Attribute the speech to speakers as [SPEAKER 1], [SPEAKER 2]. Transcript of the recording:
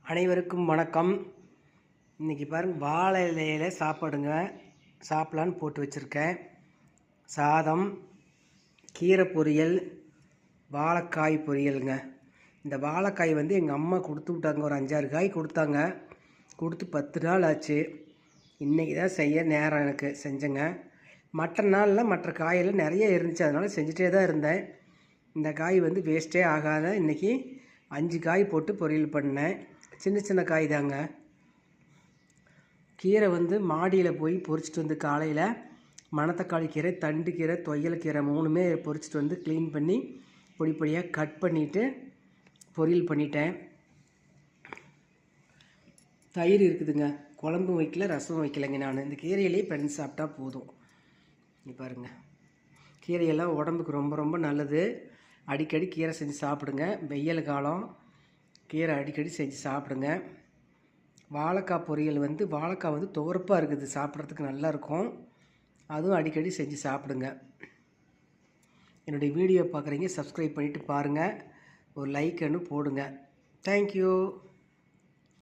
[SPEAKER 1] அனைவருக்கும் வணக்கம். இன்றைக்கி பாருங்கள், வாழை இலையில் சாப்பிட்லான்னு போட்டு வச்சுருக்கேன். சாதம், கீரை பொரியல், வாழைக்காய் பொரியலுங்க. இந்த வாழைக்காய் எங்கள் அம்மா கொடுத்து விட்டாங்க. ஒரு 5-6 காய் கொடுத்தாங்க. கொடுத்து 10 நாள் ஆச்சு. இன்றைக்கி தான் செய்ய நேரம் எனக்கு செஞ்சேங்க. மற்ற நாளில் மற்ற காயெல்லாம் நிறைய இருந்துச்சு, அதனால் செஞ்சுட்டே தான் இருந்தேன். இந்த காய் வேஸ்ட்டே ஆகாத இன்றைக்கி 5 காய் போட்டு பொரியல் பண்ணேன். சின்ன சின்ன காய் தாங்க. கீரை மாடியில் போய் பொறிச்சிட்டு காலையில் மணத்தக்காளி கீரை, தண்டு கீரை, தொயல் கீரை 3மே பொறிச்சிட்டு க்ளீன் பண்ணி பொடி பொடியாக கட் பண்ணிவிட்டு பொரியல் பண்ணிட்டேன். தயிர் இருக்குதுங்க. குழம்பும் வைக்கல, ரசம் வைக்கலைங்க. நான் இந்த கீரையிலேயே பிணைஞ்சு சாப்பிட்டா போதும். நீ பாருங்கள், கீரையெல்லாம் உடம்புக்கு ரொம்ப ரொம்ப நல்லது. அடிக்கடி கீரை செஞ்சு சாப்பிடுங்க. வெயில் காலம், கீரை அடிக்கடி செஞ்சு சாப்பிடுங்க. வாழைக்காய் பொரியல் வாழைக்காய் துவர்ப்பாக இருக்குது, சாப்பிட்றதுக்கு நல்லாயிருக்கும். அதுவும் அடிக்கடி செஞ்சு சாப்பிடுங்க. என்னுடைய வீடியோ பார்க்குறீங்க, சப்ஸ்கிரைப் பண்ணிவிட்டு பாருங்கள். ஒரு லைக் போடுங்க. தேங்க்யூ.